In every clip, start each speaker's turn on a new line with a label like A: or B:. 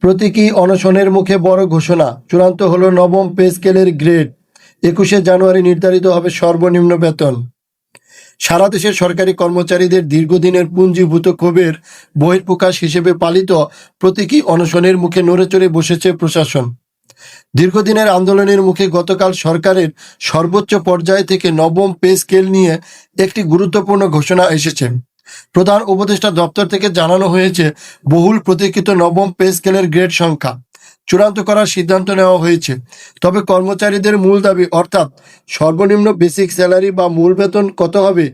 A: প্রতীকী অনশনের মুখে বড় ঘোষণা, চূড়ান্ত হলো নবম পে স্কেলের গ্রেড। 21শে জানুয়ারি নির্ধারিত হবে সর্বনিম্ন বেতন। সারা দেশের সরকারি কর্মচারীদের দীর্ঘদিনের পুঞ্জীভূত ক্ষোভের বহিঃপ্রকাশ হিসেবে পালিত প্রতীকী অনশনের মুখে নড়েচড়ে বসেছে প্রশাসন। দীর্ঘদিনের আন্দোলনের মুখে গতকাল সরকারের সর্বোচ্চ পর্যায় থেকে নবম পে স্কেল নিয়ে একটি গুরুত্বপূর্ণ ঘোষণা এসেছে। প্রধান উপদেষ্টা দপ্তর থেকে জানানো হয়েছে, বহুল প্রতীক্ষিত নবম পে স্কেলের গ্রেড সংখ্যা চূড়ান্ত করার সিদ্ধান্ত নেওয়া হয়েছে। তবে কর্মচারীদের মূল দাবি অর্থাৎ সর্বনিম্ন বেসিক স্যালারি বা মূল বেতন কত হবে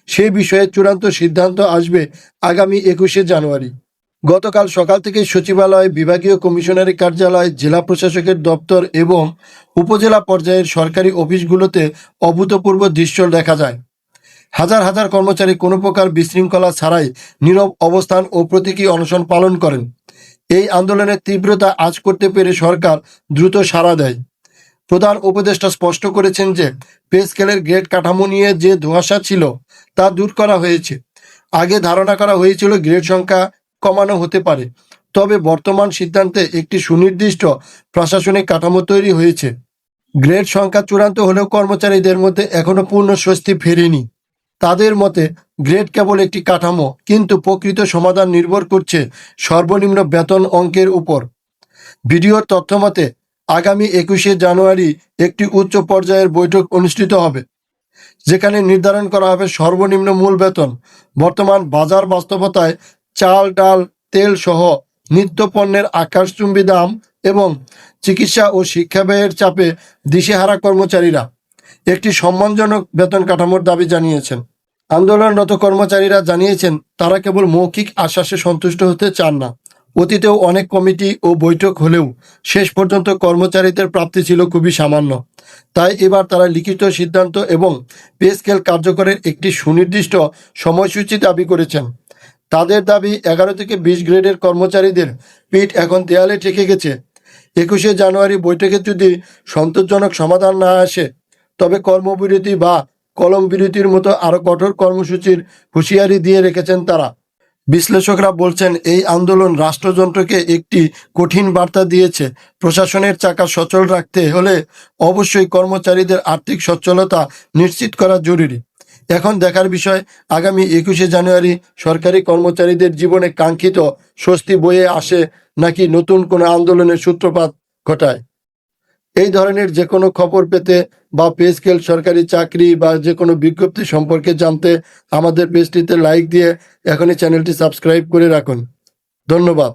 A: সেই বিষয়ে চূড়ান্ত সিদ্ধান্ত আসবে আগামী 21শে জানুয়ারি। গতকাল সকাল থেকে সচিবালয়, বিভাগীয় কমিশনারের কার্যালয়, জেলা প্রশাসকের দপ্তর এবং উপজেলা পর্যায়ের সরকারি অফিসগুলোতে অভূতপূর্ব দৃশ্য দেখা যায়। হাজার হাজার কর্মচারী কোনো প্রকার বিশৃঙ্খলা ছাড়াই নীরব অবস্থান ও প্রতীকী অনশন পালন করেন। এই আন্দোলনের তীব্রতা আঁচ করতে পেরে সরকার দ্রুত সাড়া দেয়। প্রধান উপদেষ্টা স্পষ্ট করেছেন যে পে স্কেলের গ্রেড কাঠামো নিয়ে যে ধোঁয়াশা ছিল তা দূর করা হয়েছে। আগে ধারণা করা হয়েছিল গ্রেড সংখ্যা কমানো হতে পারে, তবে বর্তমান সিদ্ধান্তে একটি সুনির্দিষ্ট প্রশাসনিক কাঠামো তৈরি হয়েছে। গ্রেড সংখ্যা চূড়ান্ত হলেও কর্মচারীদের মধ্যে এখনো পূর্ণ স্বস্তি ফেরেনি। তাদের মতে গ্রেড কেবল একটি কাঠামো, কিন্তু প্রকৃত সমাধান নির্ভর করছে সর্বনিম্ন বেতন অঙ্কের উপর। ভিডিওর তথ্য মতে আগামী 21শে জানুয়ারি একটি উচ্চ পর্যায়ের বৈঠক অনুষ্ঠিত হবে, যেখানে নির্ধারণ করা হবে সর্বনিম্ন মূল বেতন। বর্তমান বাজার বাস্তবতায় চাল, ডাল, তেল সহ নিত্য পণ্যের আকাশচুম্বী দাম এবং চিকিৎসা ও শিক্ষা ব্যয়ের চাপে দিশেহারা কর্মচারীরা একটি সম্মানজনক বেতন কাঠামোর দাবি জানিয়েছেন। আন্দোলনরত কর্মচারীরা জানিয়েছেন, তারা কেবল মৌখিক আশ্বাসে সন্তুষ্ট হতে চান না। অতীতেও অনেক কমিটি ও বৈঠক হলেও শেষ পর্যন্ত কর্মচারীদের প্রাপ্তি ছিল খুবই সামান্য। তাই এবার তারা লিখিত সিদ্ধান্ত এবং পে স্কেল কার্যকরের একটি সুনির্দিষ্ট সময়সূচি দাবি করেছেন। তাদের দাবি, 11 থেকে 20 গ্রেডের কর্মচারীদের পিঠ এখন দেয়ালে ঠেকে গেছে। 21শে জানুয়ারি বৈঠকে যদি সন্তোষজনক সমাধান না আসে, তবে কর্মবিরতি বা কলম বিরতির মতো আরও কঠোর কর্মসূচির হুঁশিয়ারি দিয়ে রেখেছেন তারা। বিশ্লেষকরা বলছেন, এই আন্দোলন রাষ্ট্রযন্ত্রকে একটি কঠিন বার্তা দিয়েছে। প্রশাসনের চাকা সচল রাখতে হলে অবশ্যই কর্মচারীদের আর্থিক সচ্ছলতা নিশ্চিত করা জরুরি। এখন দেখার বিষয়, আগামী 21শে জানুয়ারি সরকারি কর্মচারীদের জীবনে কাঙ্ক্ষিত স্বস্তি বয়ে আসে নাকি নতুন কোনো আন্দোলনের সূত্রপাত ঘটায়। এই ধরনের যে কোনো খবর পেতে বা পে স্কেল, সরকারি চাকরি বা যে কোনো বিজ্ঞপ্তি সম্পর্কে জানতে আমাদের পেজটিতে লাইক দিয়ে এখনই চ্যানেলটি সাবস্ক্রাইব করে রাখুন। ধন্যবাদ।